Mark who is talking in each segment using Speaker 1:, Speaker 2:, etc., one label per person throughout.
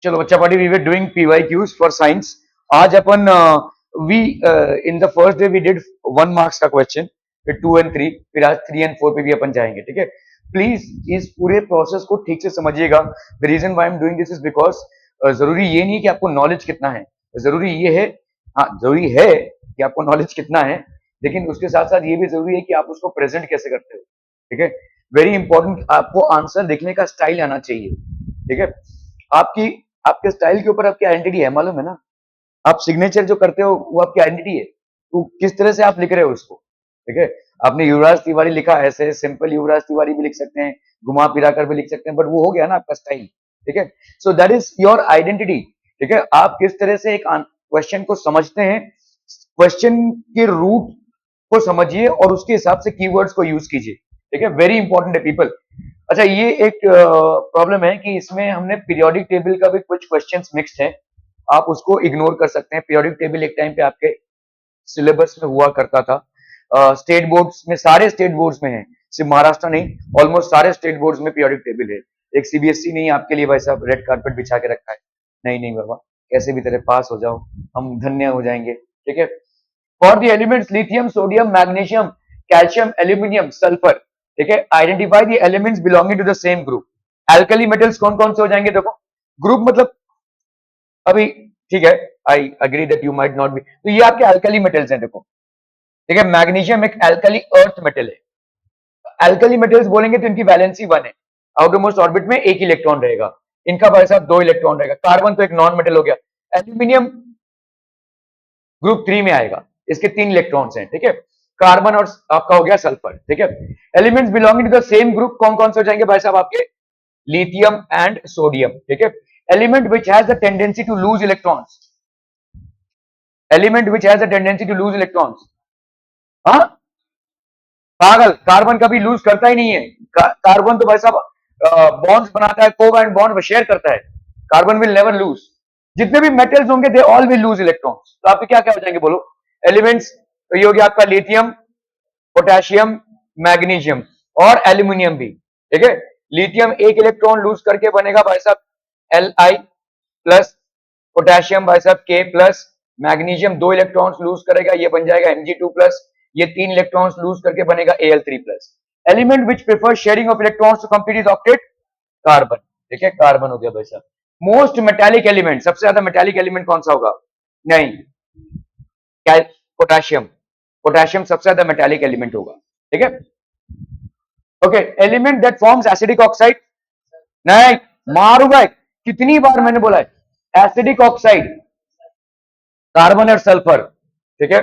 Speaker 1: चलो बच्चा party we were doing PYQs for science. आज अपन we in the first day we did 1 marks का क्वेश्चन, फिर 2 और 3, फिर आज 3 और 4 पे भी अपन जाएंगे। ठीक है, प्लीज इस पूरे प्रोसेस को ठीक से समझिएगा। The reason why I am doing this is because जरूरी ये नहीं कि आपको नॉलेज कितना है, जरूरी ये है, हाँ जरूरी है कि आपको नॉलेज कितना है, लेकिन उसके साथ साथ ये भी जरूरी है कि आप उसको प्रेजेंट कैसे करते हो। ठीक है, वेरी इंपॉर्टेंट, आपको आंसर देखने का स्टाइल आना चाहिए। ठीक है, आपकी आपके स्टाइल के ऊपर आपकी आइडेंटिटी है, मालूम है ना। आप सिग्नेचर जो करते हो वो आपकी आइडेंटिटी है, तो किस तरह से आप लिख रहे हो उसको। ठीक है, आपने युवराज तिवारी लिखा, ऐसे सिंपल युवराज तिवारी भी लिख सकते हैं, घुमा फिरा कर भी लिख सकते हैं, बट वो हो गया ना आपका स्टाइल। ठीक है, so that is your identity. ठीक है, आप किस तरह से एक क्वेश्चन को समझते हैं, क्वेश्चन के रूट को समझिए और उसके हिसाब से कीवर्ड्स को यूज कीजिए। ठीक है, वेरी इंपॉर्टेंट है पीपल। अच्छा, ये एक प्रॉब्लम है कि इसमें हमने पीरियोडिक टेबल का भी कुछ क्वेश्चंस मिक्स्ड हैं, आप उसको इग्नोर कर सकते हैं। पीरियोडिक टेबल एक टाइम पे आपके सिलेबस में हुआ करता था, स्टेट बोर्ड्स में, सारे स्टेट बोर्ड्स में है, सिर्फ महाराष्ट्र नहीं, ऑलमोस्ट सारे स्टेट बोर्ड्स में पीरियोडिक टेबल है। एक सीबीएसई नहीं आपके लिए भाई साहब रेड कार्पेट बिछा के रखा है, नहीं नहीं बाबा, कैसे भी तरह पास हो जाओ, हम धन्य हो जाएंगे। ठीक है, for the elements lithium, sodium, magnesium, calcium, aluminium, sulphur. ठीक है, identify the elements belonging to the same group. Alkali metals कौन कौन से हो जाएंगे, देखो ग्रुप मतलब अभी, ठीक है, I agree that you might not be, तो ये आपके एल्कली मेटल्स हैं, देखो। ठीक है, मैग्नीशियम एक एल्कली अर्थ मेटल है। एल्कली मेटल्स बोलेंगे तो इनकी वैलेंसी 1 है, आउटरमोस्ट ऑर्बिट में एक इलेक्ट्रॉन रहेगा, इनका भाई साहब 2 इलेक्ट्रॉन रहेगा। कार्बन तो एक नॉन मेटल हो गया, एल्यूमिनियम ग्रुप 3 में आएगा, इसके 3 इलेक्ट्रॉन्स हैं। ठीक है, कार्बन और आपका हो गया सल्फर। ठीक है, elements belonging to the same group कौन कौन से हो जाएंगे भाई साहब आपके, लिथियम एंड सोडियम। ठीक है, element which has the tendency to lose electrons, element which has the tendency to lose electrons, हाँ पागल, कार्बन कभी लूज करता ही नहीं है। कार्बन तो भाई साहब बॉन्ड्स बनाता है, कोवैलेंट बॉन्ड शेयर करता है, कार्बन विल नेवर लूज। जितने भी मेटल्स होंगे they all will lose electrons. तो आपके क्या क्या हो जाएंगे बोलो, एलिमेंट्स, तो ये हो गया आपका लिथियम, पोटेशियम, मैग्नीशियम और एल्यूमिनियम भी। ठीक है, लिथियम एक इलेक्ट्रॉन लूज करके बनेगा भाई साहब Li प्लस, पोटेशियम भाई साहब K plus, magnesium 2 electrons loose करेगा, ये बन जाएगा Mg2 प्लस, ये 3 इलेक्ट्रॉन्स लूज करके बनेगा Al3 plus. Element which prefer sharing of electrons to complete is octet, carbon. ठीक है, कार्बन हो गया भाई साहब। मोस्ट मेटालिक एलिमेंट, सबसे ज्यादा मेटालिक एलिमेंट कौन सा होगा, नहीं, पोटेशियम, पोटेशियम सबसे ज्यादा मेटालिक एलिमेंट होगा। ठीक है, okay, element that forms acidic oxide, नहीं मारू भाई, कितनी बार मैंने बोला है एसिडिक ऑक्साइड, कार्बन और सल्फर। ठीक है,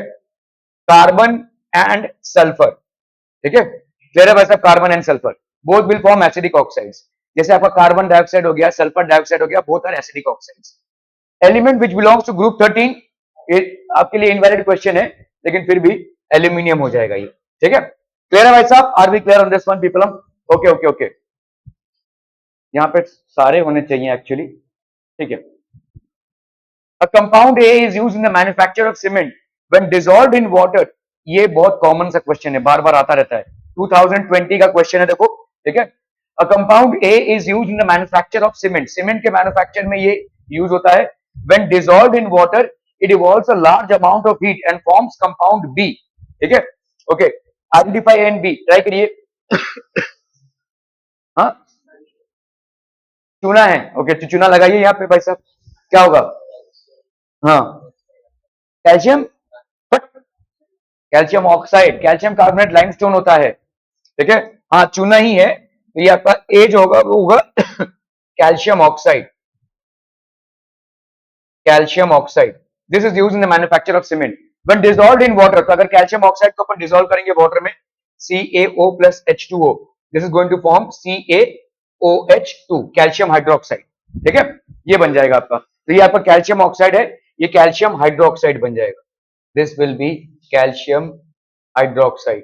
Speaker 1: कार्बन एंड सल्फर। ठीक है, क्लियर है भाई साहब, carbon and sulphur both will form acidic oxides. जैसे आपका कार्बन डाइऑक्साइड हो गया, सल्फर डाइऑक्साइड हो गया, both are acidic oxides. Element which belongs to group 13, ये आपके लिए इनवैलिड क्वेश्चन है, लेकिन फिर भी एल्यूमिनियम हो जाएगा ये। ठीक है, क्लियर है भाई साहब, are we clear on this one people, okay okay okay, यहाँ पे सारे होने चाहिए एक्चुअली। ठीक है, a compound A is used in the manufacture of cement when dissolved in water। ये बहुत कॉमन सा क्वेश्चन है, बार बार आता रहता है, 2020 का क्वेश्चन है, देखो। ठीक है, a compound A is used in the manufacture of cement, cement के मैन्युफैक्चर में ये यूज होता है। when dissolved in water it evolves a large amount of heat and forms compound B। ठीक है, okay, identify A and B, try करिए। हाँ, चूना है, ओके, तो चूना लगाइए यहाँ पे भाई साहब, क्या होगा, हाँ calcium, calcium oxide, calcium carbonate limestone होता है। ठीक है, हाँ चूना ही है, तो ये आपका ए जो होगा वो होगा calcium oxide, calcium oxide, this is used in the manufacture of cement when dissolved in water. तो अगर कैल्शियम ऑक्साइड को अपन डिसॉल्व करेंगे वाटर में, CaO plus H2O, this is going to form CaOH2, calcium hydroxide. ठीक है, ये बन जाएगा आपका, तो ये आपका कैल्शियम ऑक्साइड है, ये कैल्शियम हाइड्रोक्साइड बन जाएगा, this will be calcium hydroxide.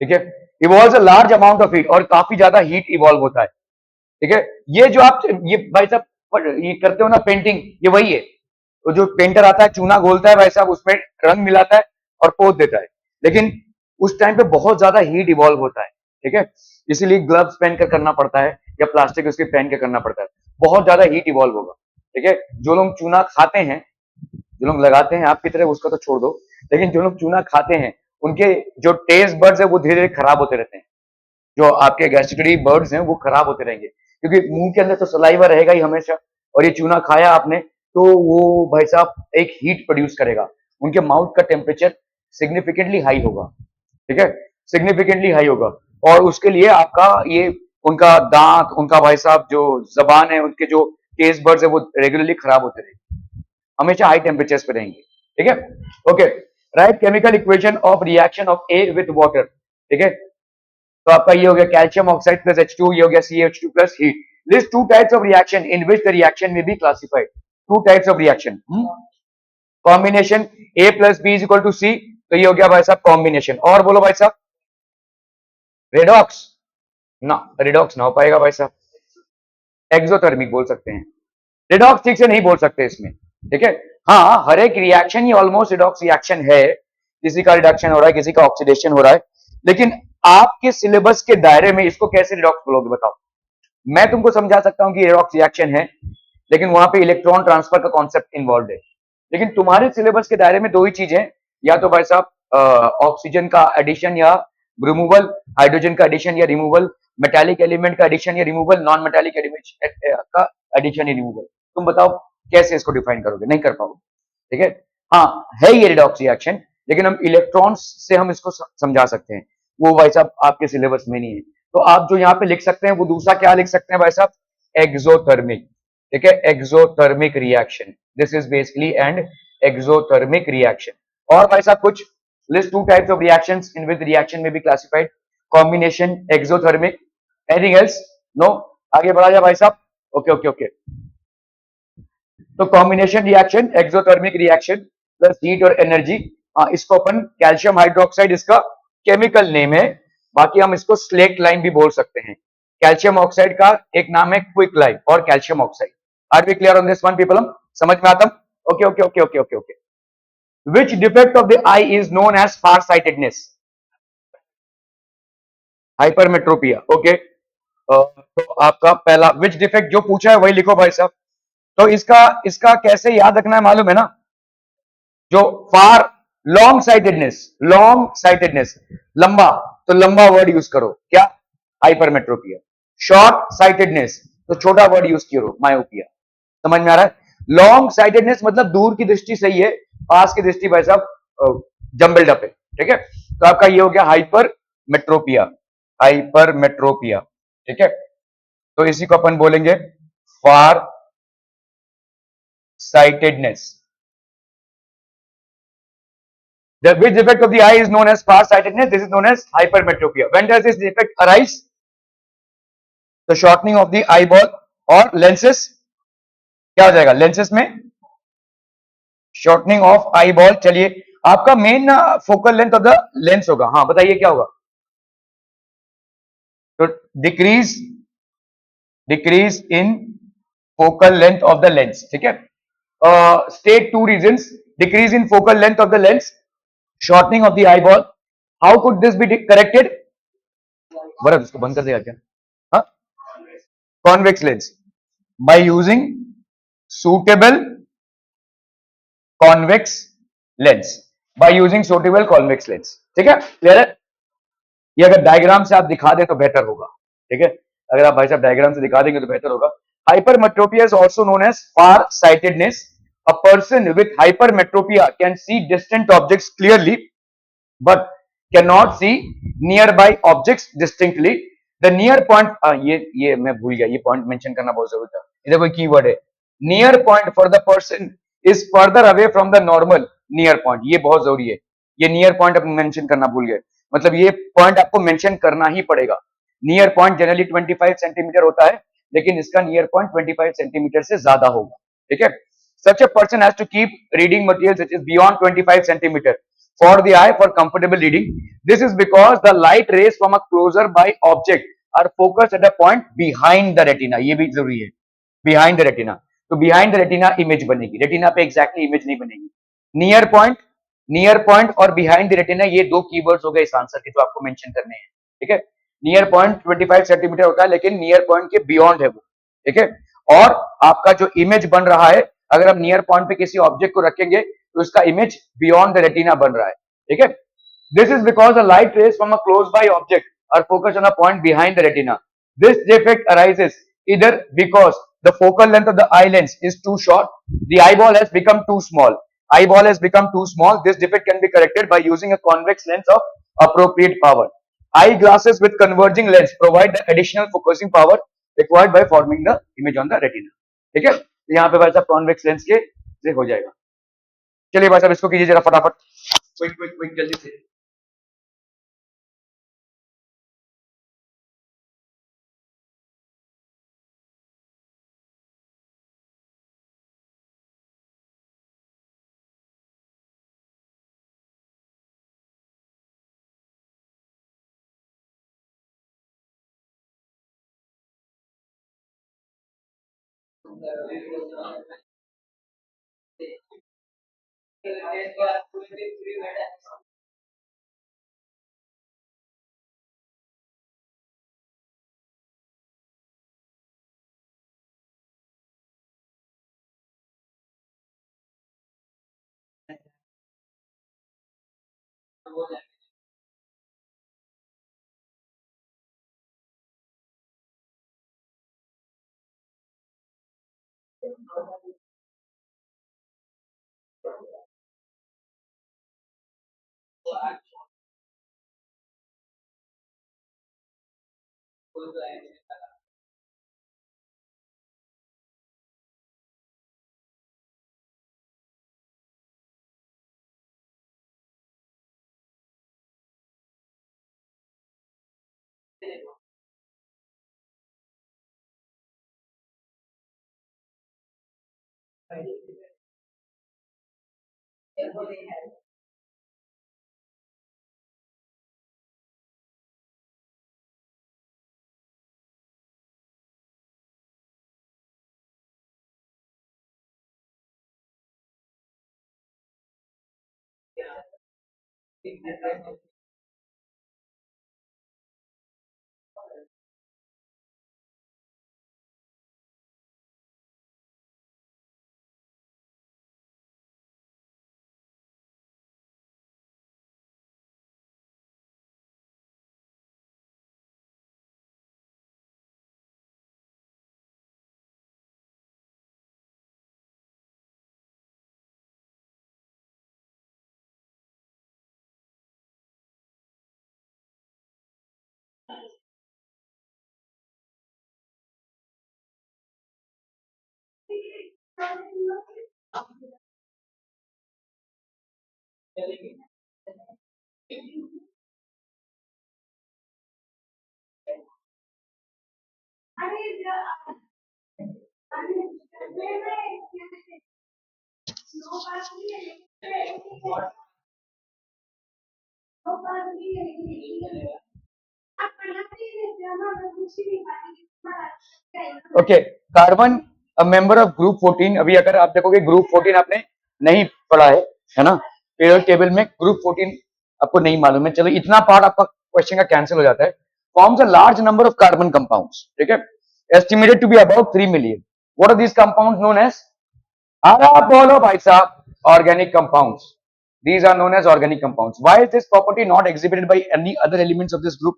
Speaker 1: ठीक है, evolves a large amount of heat, और काफी ज्यादा हीट इवॉल्व होता है। ठीक है, ये जो आप ये भाई साहब ये करते हो ना पेंटिंग, ये वही है, तो जो पेंटर आता है चूना घोलता है भाई साहब, उसमें रंग मिलाता है और पोत देता है, लेकिन उस टाइम पे बहुत ज्यादा हीट इवॉल्व होता है। ठीक है, इसीलिए ग्लव्स पहन कर करना पड़ता है या प्लास्टिक उसके पहन के करना पड़ता है। बहुत ज्यादा हीट इवॉल्व होगा, ठीक है। जो लोग चूना खाते हैं, जो लोग लगाते हैं आपकी तरह, उसका तो छोड़ दो, लेकिन जो लोग चूना खाते हैं उनके जो टेस्ट बर्ड्स है वो धीरे धीरे खराब होते रहते हैं। जो आपके गैस्ट्रिटरी बर्ड्स हैं वो खराब होते रहेंगे, क्योंकि मुंह के अंदर तो सलाइवा रहेगा ही हमेशा, और ये चूना खाया आपने तो वो भाई साहब एक हीट प्रोड्यूस करेगा, उनके माउथ का टेम्परेचर सिग्निफिकेंटली हाई होगा, ठीक है, सिग्निफिकेंटली हाई होगा। और उसके लिए आपका ये उनका दांत, उनका भाई साहब जो जबान है, उनके जो टेस्ट बर्ड्स है वो रेगुलरली खराब होते रहेंगे, हमेशा हाई टेम्परेचर पे रहेंगे, ठीक है। Okay, right chemical equation of reaction of A with water, ठीक है। तो आपका ये हो गया कैल्शियम ऑक्साइड प्लस H2, ये हो गया CH2 plus heat. List two types of reaction in which the reaction में be classified. Two types of reaction, combination A plus B is equal to C, तो ये हो गया भाई साहब कॉम्बिनेशन। और बोलो भाई साहब, रेडॉक्स ना, रेडॉक्स ना हो पाएगा भाई साहब, एक्सोथर्मिक बोल सकते हैं, रिडॉक्स ठीक से नहीं बोल सकते इसमें, ठीक है। हाँ, हर एक रिएक्शन ही ऑलमोस्ट रिडॉक्स रिएक्शन है, किसी का रिडक्शन हो रहा है, किसी का ऑक्सीडेशन हो रहा है, लेकिन आपके सिलेबस के दायरे में इसको कैसे रिडॉक्स बोलोगे बताओ। मैं तुमको समझा सकता हूं कि रिडॉक्स रिएक्शन है, लेकिन वहां पे इलेक्ट्रॉन ट्रांसफर का कॉन्सेप्ट इन्वॉल्व है, लेकिन तुम्हारे सिलेबस के दायरे में दो ही चीजें, या तो भाई साहब ऑक्सीजन का एडिशन या रिमूवल, हाइड्रोजन का एडिशन या रिमूवल, मेटालिक एलिमेंट का एडिशन या रिमूवल, नॉन मेटालिक एलिमेंट का एडिशन या रिमूवल। तुम बताओ कैसे इसको डिफाइन करोगे, नहीं कर पाओगे, ठीक है। हाँ, है ये रिडॉक्स रिएक्शन, लेकिन हम इलेक्ट्रॉन्स से हम इसको समझा सकते हैं, वो भाई साहब आपके सिलेबस में नहीं है। तो आप जो यहाँ पे लिख सकते हैं वो दूसरा क्या लिख सकते हैं भाई साहब, एक्सोथर्मिक, ठीक है, exothermic reaction, this is basically and exothermic reaction. और भाई साहब कुछ list two types of reactions in which reaction में be classified, combination, exothermic, anything else, no, आगे बढ़ा जाए भाई साहब। ओके ओके ओके, तो combination reaction, exothermic reaction plus heat और एनर्जी, इसको अपन कैल्शियम हाइड्रोक्साइड इसका केमिकल नेम है, बाकी हम इसको स्लेट लाइम भी बोल सकते हैं। कैल्शियम ऑक्साइड का एक नाम है क्विक लाइम और calcium oxide. Are we clear on this one people, हम समझ में आता? Okay okay okay okay okay okay. Which defect of the eye is known as far sightedness? Hypermetropia, okay. तो आपका पहला विच डिफेक्ट जो पूछा है वही लिखो भाई साहब। तो इसका इसका कैसे याद रखना है मालूम है ना, जो फार, लॉन्ग साइटेडनेस, लंबा, तो लंबा वर्ड यूज करो, क्या, हाइपरमेट्रोपिया। शॉर्ट साइटेडनेस, तो छोटा वर्ड यूज करो, मायोपिया। समझ में आ रहा है? लॉन्ग साइटेडनेस मतलब दूर की दृष्टि सही है, पास की दृष्टि भाई साहब जम्बल्ड अप है, ठीक है। तो आपका ये हो गया हाइपरमेट्रोपिया, हाइपरमेट्रोपिया, ठीक है। तो इसी को अपन बोलेंगे फार sightedness. The which defect of the eye is known as far-sightedness? This is known as hypermetropia. When does this defect arise? The shortening of the eyeball or lenses. क्या हो जाएगा lenses में? Shortening of eyeball. चलिए, आपका main focal length of the lens होगा, हाँ बताइए क्या होगा? तो decrease in focal length of the lens, ठीक है। State two reasons: decrease in focal length of the lens, shortening of the eyeball. How could this be corrected? Bharat इसको बंद कर देगा क्या? हाँ, convex lens by using suitable convex lens, by using suitable convex lens, ठीक है, clear है? ये अगर डायग्राम से आप दिखा दें तो बेहतर होगा, ठीक है, अगर आप भाई साहब डायग्राम से दिखा देंगे तो बेहतर होगा। Hypermetropia is also known as far-sightedness. A person with hypermetropia can see distant objects clearly, but cannot see nearby objects distinctly. The near point, ये मैं भूल गया, ये पॉइंट मेंशन करना बहुत जरूरी था, इधर कोई कीवर्ड है, near point for the person is further away from the normal near point, ये बहुत जरूरी है, ये नियर पॉइंट अपन मेंशन करना भूल गए, मतलब ये पॉइंट आपको मेंशन करना ही पड़ेगा। नियर पॉइंट जनरली 25 सेंटीमीटर होता है, लेकिन इसका नियर पॉइंट 25 सेंटीमीटर से ज्यादा होगा, ठीक है। Such a person has to keep reading material which is beyond 25 centimeter for the eye for comfortable reading. This is because the light rays from a closer by object are focused at a point behind the retina. ये भी जरूरी है, behind the retina. तो behind the retina image बनेगी, retina पे exactly image नहीं बनेगी। Near point और बिहाइंड द रेटिना, ये दो कीवर्ड्स हो गए इस आंसर के जो आपको मेंशन करने हैं, ठीक है। नियर पॉइंट 25 सेंटीमीटर होता है, लेकिन नियर पॉइंट के बियॉन्ड है वो, ठीक है। और आपका जो इमेज बन रहा है, अगर हम नियर पॉइंट पे किसी ऑब्जेक्ट को रखेंगे तो इसका इमेज बियॉन्ड द रेटिना बन रहा है, ठीक है। This is because the light rays from a close by object are focused on a point behind the retina. This defect arises either because the focal length of the eye lens is too short, the eyeball has become too small. Eyeball has become too small. This defect can be corrected by using a convex lens of appropriate power. Eyeglasses with converging lens provide the additional focusing power required by forming the image on the retina. ठीक है, यहाँ पे भाई साहब convex lens के से हो जाएगा. चलिए भाई साहब इसको कीजिए जरा फटाफट, क्विक क्विक क्विक जल्दी से. Okay, carbon a member of group 14. अभी अगर आप देखोगे ग्रुप 14 आपने नहीं पढ़ा है ना, पीरियड टेबल में ग्रुप 14 आपको नहीं मालूम है. चलो इतना पार्ट आपका क्वेश्चन का कैंसिल हो जाता है. Forms a large number of carbon compounds, ठीक है, estimated to be about 3 million. What are these compounds known as? आप बोलो भाई साहब, organic compounds. These are known as organic compounds. Why is this property not exhibited by any other elements of this group?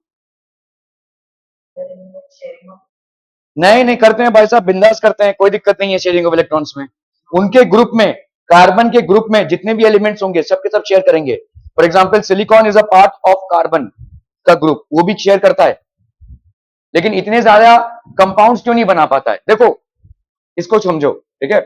Speaker 1: नहीं नहीं करते हैं भाई साहब, बिंदास करते हैं, कोई दिक्कत नहीं है शेयरिंग ऑफ इलेक्ट्रॉन्स में. उनके ग्रुप में, कार्बन के ग्रुप में जितने भी एलिमेंट्स होंगे सबके सब शेयर करेंगे. For example silicon is a part of carbon का ग्रुप, वो भी शेयर करता है, लेकिन इतने ज्यादा कंपाउंड्स क्यों नहीं बना पाता है? देखो इसको समझो, ठीक है.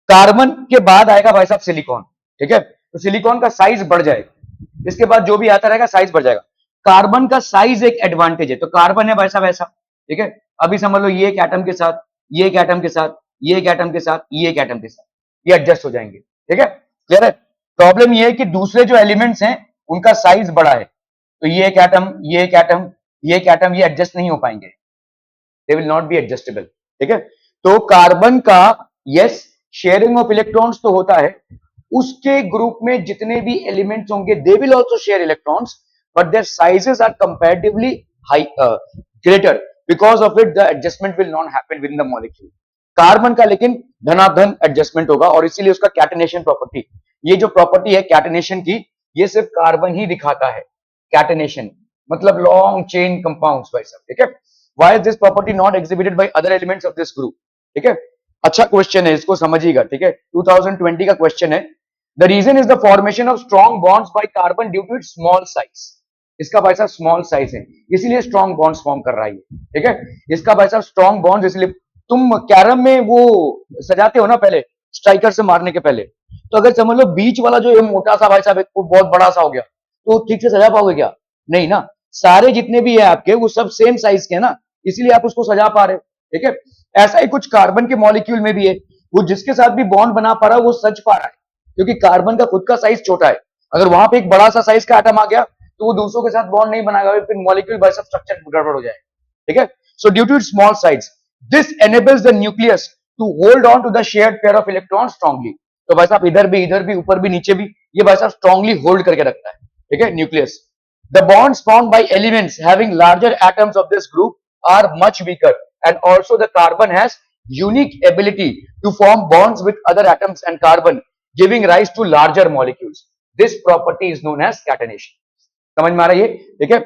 Speaker 1: कार्बन के बाद आएगा भाई साहब सिलिकॉन, ठीक है, तो सिलिकॉन का साइज बढ़ जाएगा, इसके बाद जो भी आता रहेगा साइज बढ़ जाएगा. कार्बन का साइज एक एडवांटेज है, तो कार्बन है भाई साहब ऐसा, ठीक है. अभी समझ लो ये एक एटम के साथ, ये एक एटम के साथ, ये एक एटम के साथ, ये एक एटम के साथ, ये एडजस्ट हो जाएंगे, ठीक है. क्लियर है? प्रॉब्लम ये है कि दूसरे जो एलिमेंट्स हैं उनका साइज बड़ा है, तो ये एक एटम, ये एक एटम, ये एक एटम, ये एडजस्ट नहीं हो पाएंगे, they will not be adjustable, ठीक है. तो कार्बन का यस शेयरिंग ऑफ इलेक्ट्रॉन्स तो होता है, उसके ग्रुप में जितने भी एलिमेंट्स होंगे they will also share electrons, but their sizes are comparatively high, greater. Because of it, the adjustment will not happen within the molecule. Carbon का लेकिन धनाधन एडजस्टमेंट होगा और इसीलिए उसका कैटेनेशन प्रॉपर्टी, ये जो प्रॉपर्टी है कैटेनेशन की, ये सिर्फ कार्बन ही दिखाता है. कैटेनेशन मतलब लॉन्ग चेन कंपाउंड्स भाई साहब, ठीक है. Why is this property not exhibited by other elements of this group? ठीक है, अच्छा क्वेश्चन है, इसको समझिएगा. ठीक है, 2020 का क्वेश्चन है. The reason is the formation of strong bonds by carbon due to its small size. इसका भाई साहब स्मॉल साइज है, इसीलिए स्ट्रॉन्ग बॉन्ड्स फॉर्म कर रहा है. ठीक है, इसका भाई साहब स्ट्रॉन्ग बॉन्ड्स इसलिए. तुम कैरम में वो सजाते हो ना पहले, स्ट्राइकर से मारने के पहले, तो अगर समझ लो बीच वाला जो मोटा सा भाई साहब वो बहुत बड़ा सा हो गया, तो ठीक से सजा पाओगे क्या? नहीं ना. सारे जितने भी है आपके वो सब सेम साइज के ना, इसलिए आप उसको सजा पा रहे हो. ठीक है, ऐसा ही कुछ कार्बन के मॉलिक्यूल में भी है. वो जिसके साथ भी बॉन्ड बना पा रहा है वो सज पा रहा है, क्योंकि कार्बन का खुद का साइज छोटा है. अगर वहां पे एक बड़ा सा साइज का एटम आ गया तो वो दूसरों के साथ बॉन्ड नहीं बनाएगा, फिर मॉलिक्यूल बाय सब स्ट्रक्चर गड़बड़ हो जाएगा. ठीक है, so due to its small size, this enables the nucleus to hold on to the shared pair of electrons strongly. तो भाई साहब इधर भी ऊपर भी नीचे भी ये भाई साहब strongly hold करके रखता है. ठीक है, nucleus. The bonds formed by elements having larger atoms of this group are much weaker, and also the carbon has unique ability to form bonds with other atoms and carbon, giving rise to larger molecules. This property is known as catenation. समझ में आ रहा है ये? ठीक है.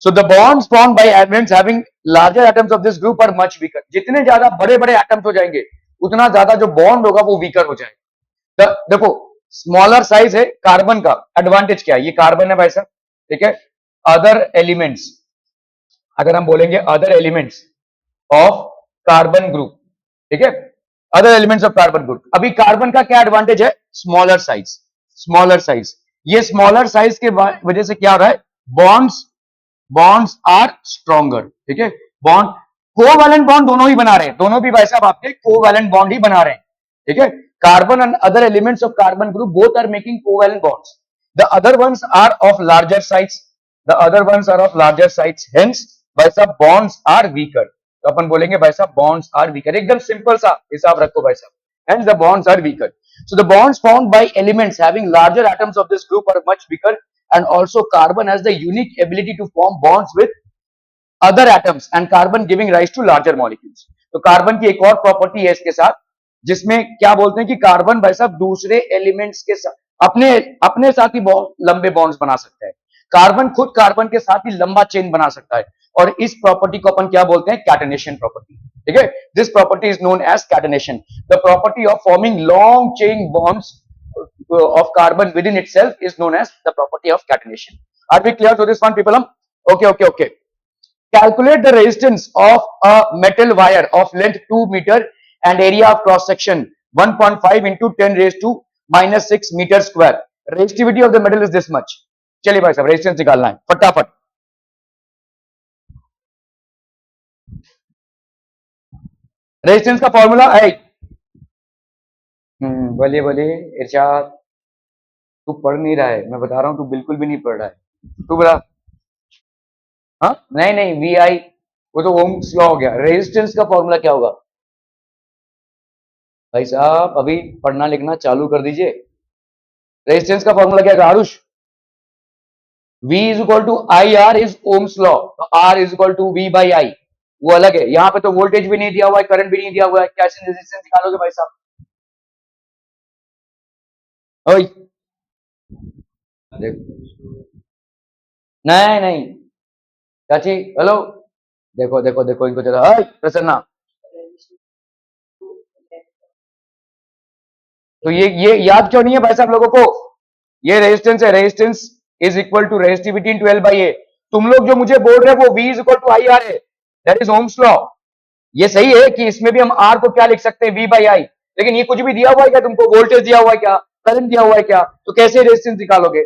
Speaker 1: So the bonds formed by elements having larger atoms of this group are much weaker. जितने ज्यादा बड़े बड़े एटम्स हो जाएंगे उतना ज्यादा जो बॉन्ड होगा वो वीकर हो जाएगा. देखो स्मॉलर साइज है कार्बन का, एडवांटेज क्या है? ये कार्बन है भाई साहब. ठीक है, अदर एलिमेंट्स, अगर हम बोलेंगे other elements of carbon group, ठीक है, other elements of carbon group. अभी कार्बन का क्या एडवांटेज है? Smaller size. स्मॉलर साइज, ये स्मॉलर साइज के वजह से क्या हो रहा है? Bonds are stronger. ठीक है, बॉन्ड कोवैलेंट बॉन्ड दोनों ही बना रहे हैं, दोनों भी भाई साहब आपके कोवैलेंट बॉन्ड ही बना रहे हैं. ठीक है, carbon and other elements of carbon group both are making covalent bonds. The other ones are of larger size, the other ones are of larger size, hence भाई साहब बॉन्ड्स आर वीकर. तो अपन बोलेंगे भाई साहब बॉन्ड्स आर वीकर. एकदम simple सा हिसाब रखो भाई साहब, hence the bonds are weaker. So the bonds formed by elements having larger atoms of this group are much weaker, and also carbon has the unique ability to form bonds with other atoms and carbon giving rise to larger molecules. तो carbon की एक और property है इसके साथ, जिसमें क्या बोलते हैं कि कार्बन भाई साहब दूसरे एलिमेंट्स के साथ अपने अपने साथ ही लंबे बॉन्ड्स बना सकता है. कार्बन खुद कार्बन के साथ ही लंबा चेन बना सकता है, और इस प्रॉपर्टी को अपन क्या बोलते हैं? Catenation property. ठीक है, this property is known as catenation. The property of forming long chain bonds of carbon within itself is known as the property of catenation. Are we clear to this one, people? Okay. Calculate the resistance of a metal wire of length 2 meter and area of cross section 1.5 into 10 raised to minus 6 meter square. Resistivity of the metal is this much. चलिए भाई साहब resistance निकालना है फटाफट. Resistance का formula है, बोलिए इरशाद. तू पढ़ नहीं रहा है, मैं बता रहा हूं, तू बिल्कुल भी नहीं पढ़ रहा है. तू बता. हाँ, नहीं वी आई, वो तो ओम्स लॉ हो गया. रेजिस्टेंस का फॉर्मूला क्या होगा भाई साहब? अभी पढ़ना लिखना चालू कर दीजिए. रेजिस्टेंस का फॉर्मूला क्या है Aarush? V is equal to I R is Ohm's law. R is equal to V by I, वो अलग है. यहाँ पे तो वोल्टेज भी नहीं दिया हुआ है, करंट भी नहीं दिया हुआ है, कैसे रेजिस्टेंस निकालोगे भाई साहब? ओए नहीं चाची, हेलो, देखो इनको जरा. प्रसन्ना, तो ये याद क्यों नहीं है भाई साहब लोगों को? ये रेजिस्टेंस है, resistance is equal to resistivity into L by A. तुम लोग जो मुझे बोल रहे हो वो V is equal to I R है, दैट इज ओम्स लॉ. ये सही है कि इसमें भी हम R को क्या लिख सकते हैं? V बाई आई. लेकिन ये कुछ भी दिया हुआ है क्या तुमको? वोल्टेज दिया हुआ है क्या? करंट दिया हुआ है क्या? तो कैसे रेजिस्टेंस निकालोगे?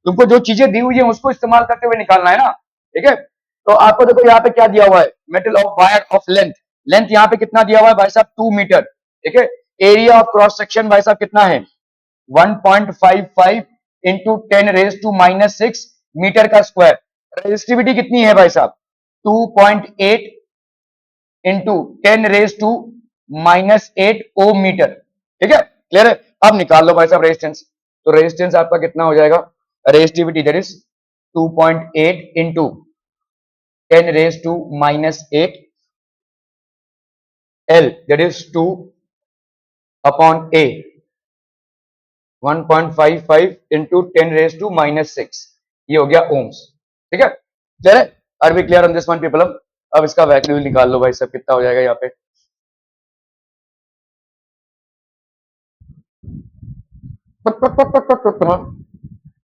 Speaker 1: तुमको जो चीजें दी हुई है उसको इस्तेमाल करते हुए निकालना है ना. ठीक है, तो आपको देखो यहाँ पे क्या दिया हुआ है? Metal of wire of length. Length यहाँ पे कितना दिया हुआ है भाई साहब? 2 मीटर. ठीक है, एरिया ऑफ क्रॉस सेक्शन भाई साहब कितना है? 1.55 into 10 raise to minus 6 metre का स्क्वायर. रेजिस्टिविटी कितनी है भाई साहब? 2.8 into 10 raise to minus 8 ohm metre. ठीक है, क्लियर है? अब निकाल लो भाई साहब रेजिस्टेंस. तो रेजिस्टेंस आपका कितना हो जाएगा? Resistivity that is 2.8 into 10 raised to minus 8 L, that is 2 upon A, 1.55 into 10 raised to minus 6, ये हो गया ओम्स. ठीक है, चले, are we clear on this one people? अब इसका वैल्यू निकाल लो भाई सब, कितना हो जाएगा यहाँ पे.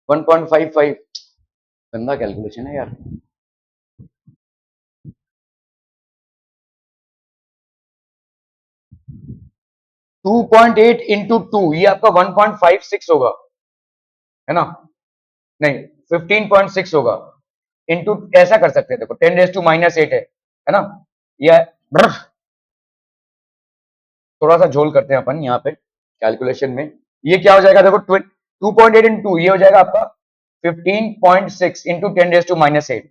Speaker 1: 1.55, गंदा कैलकुलेशन है यार. 2.8 इंटू 2, ये आपका 1.56 होगा, है ना? नहीं, 15.6 होगा इंटू, ऐसा कर सकते हैं, देखो 10 रेज टू माइनस 8 है ना? यह थोड़ा सा झोल करते हैं अपन यहाँ पे कैलकुलेशन में. ये क्या हो जाएगा देखो, 2.8 इंटू, ये हो जाएगा आपका 15.6 into 10 raise to minus 8,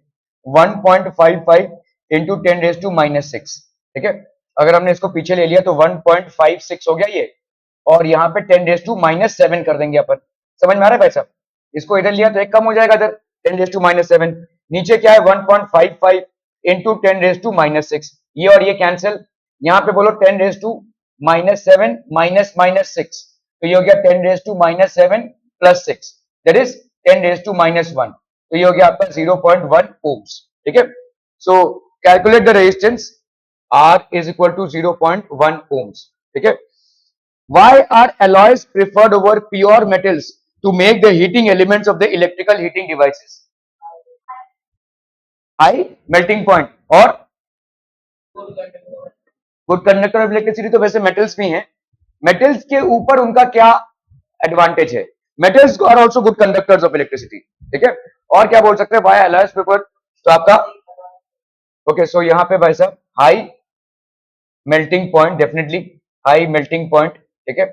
Speaker 1: 1.55 into 10 raise to minus 6. ठीक है, अगर हमने इसको पीछे ले लिया तो 1.56 हो गया ये, और यहाँ पे 10 रेज टू माइनस 7 कर देंगे अपन. समझ में आ रहा है भाई साहब? इसको इधर लिया तो एक कम हो जाएगा इधर, 10 रेज टू माइनस 7. नीचे क्या है, 1.55 इंटू 10 रेज टू माइनस 6, ये और ये कैंसिल. यहाँ पे बोलो 10 raise to minus 7 minus minus 6, तो ये हो गया 10 raise to minus 7 plus 6, that is 10 raise to minus 1, तो ये हो गया आपका 0.1 ओम्स. ठीक है, सो calculate the resistance R is equal to 0.1 ohms. ठीक है, why are alloys preferred over pure metals to make the heating elements of the electrical heating devices? High melting point और गुड कंडक्टर ऑफ इलेक्ट्रिसिटी. तो वैसे metals भी हैं, metals के ऊपर उनका क्या एडवांटेज है? Metals are also good conductors of electricity. ठीक है, और क्या बोल सकते हैं, व्हाई alloys preferred? तो आपका ओके, सो यहाँ पे भाई साहब high melting point, definitely high melting point. ठीक है,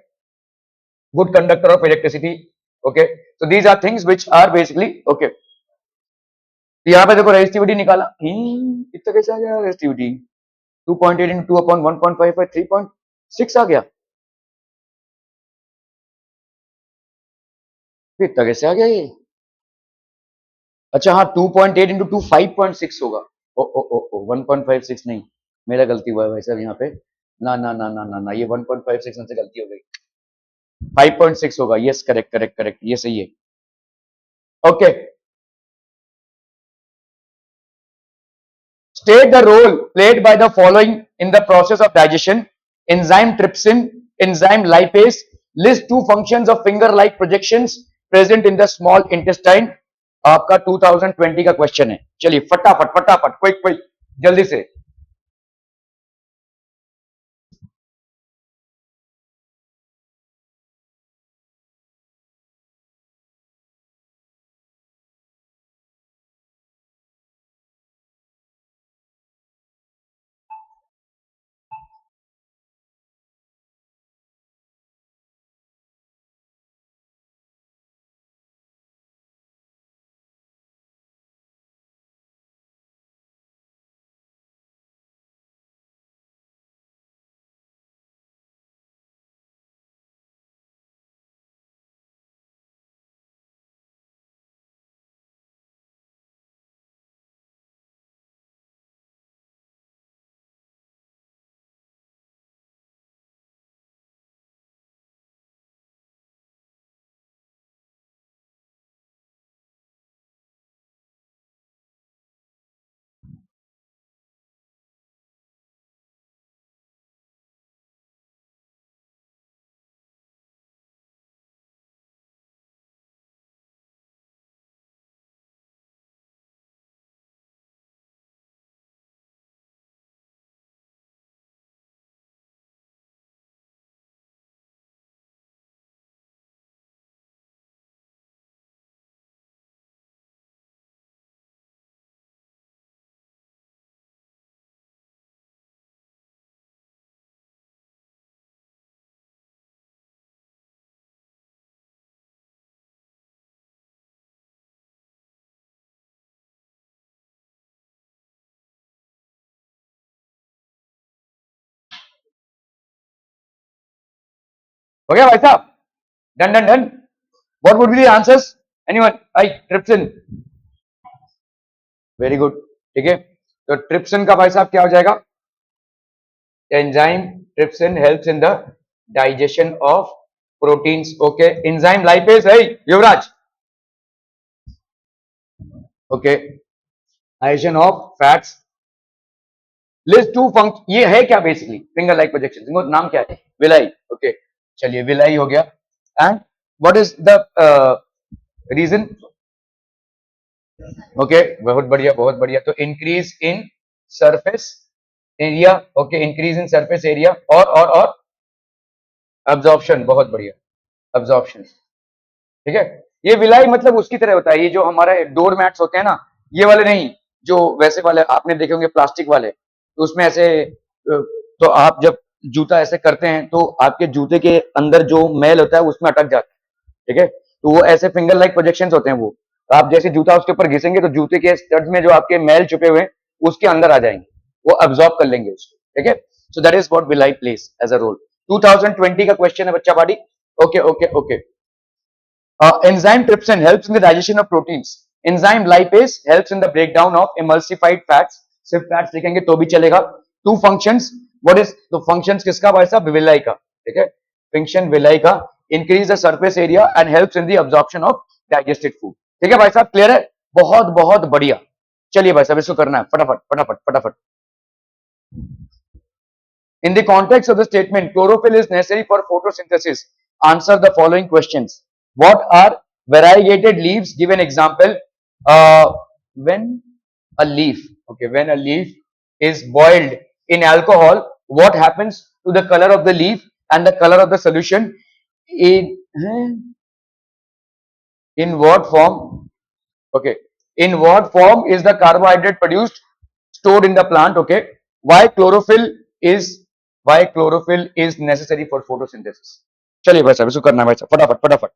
Speaker 1: good conductor of electricity. Okay, so these are things which are basically okay. तो यहाँ पे देखो रेजिस्टिविटी निकाला, कितना कैसे आ गया रेजिस्टिविटी? 2.8 into 2 upon 1.55, 3.6 आ गया. कितना कैसे आ गया ये? अच्छा हाँ, 2.8 into 2 5.6 होगा. ओ ओ ओ ओ 1.56 नहीं, मेरा गलती हुआ है भाई साहब यहाँ पे. ना ना ना ना ना ना, ये 1.56 में से गलती हो गई. 5.6 होगा. यस, करेक्ट करेक्ट करेक्ट, ये सही है. Okay, state the role played by the following in the process of digestion: enzyme trypsin, enzyme lipase. List two functions of finger like projections present in the small intestine. आपका 2020 का question है. चलिए फटाफट फटाफट, quick quick, जल्दी से. हो गया भाई साहब? Done done done. What would be the answers? Anyone? I trypsin. Very good. ठीक है, तो ट्रिप्सिन का भाई साहब क्या हो जाएगा? Enzyme trypsin helps in the digestion of proteins. Okay. Enzyme lipase है Yuvraj. Okay. Digestion of fats. List two function. ये है क्या बेसिकली? Finger like projection. इनको नाम क्या है? विलाई. ओके. चलिए विलाई हो गया. And what is the reason? Okay. बहुत बढ़िया, बहुत बढ़िया. तो increase in surface area. Okay. Increase in surface area और अब्जॉर्प्शन. बहुत बढ़िया. अब्जॉर्प्शन. ठीक है. ये विलाई मतलब उसकी तरह होता है. ये जो हमारे डोर मैट्स होते हैं ना, ये वाले नहीं, जो वैसे वाले आपने देखे होंगे प्लास्टिक वाले, तो उसमें ऐसे तो आप जब जूता ऐसे करते हैं तो आपके जूते के अंदर जो मैल होता है उसमें अटक जाता है. ठीक है. तो वो ऐसे फिंगर लाइक प्रोजेक्शंस होते हैं. वो आप जैसे जूता उसके ऊपर घिसेंगे तो जूते के स्टड्स में जो आपके मैल छुपे हुए हैं उसके अंदर आ जाएंगे, वो अब्सॉर्ब कर लेंगे उसको. ठीक है. So that is what villi place as a role. 2020 का क्वेश्चन है बच्चा बाड़ी. Okay okay okay. Enzyme trypsin helps in the digestion of proteins. Enzyme lipase helps in the breakdown of emulsified fats. सिर्फ फैट्स लिखेंगे तो भी चलेगा. Two functions. What is तो फंक्शंस किसका भाई साहब? विलाई का. ठीक है. फंक्शन विलाई का. Increase the surface area and helps in the absorption of digested food. ठीक है भाई साहब. क्लियर है? बहुत बहुत बढ़िया. चलिए भाई साहब इसको करना है फटाफट फटाफट फटाफट. In the context of the statement, chlorophyll is necessary for photosynthesis. Answer the following questions. What are variegated leaves? Give an example. When a leaf, okay, when a leaf is boiled in alcohol, what happens to the color of the leaf and the color of the solution? In what form? Okay. In what form is the carbohydrate produced, stored in the plant? Okay. Why chlorophyll is necessary for photosynthesis? चलिए भाई साहब इसको करना है भाई साहब फटाफट फटाफट.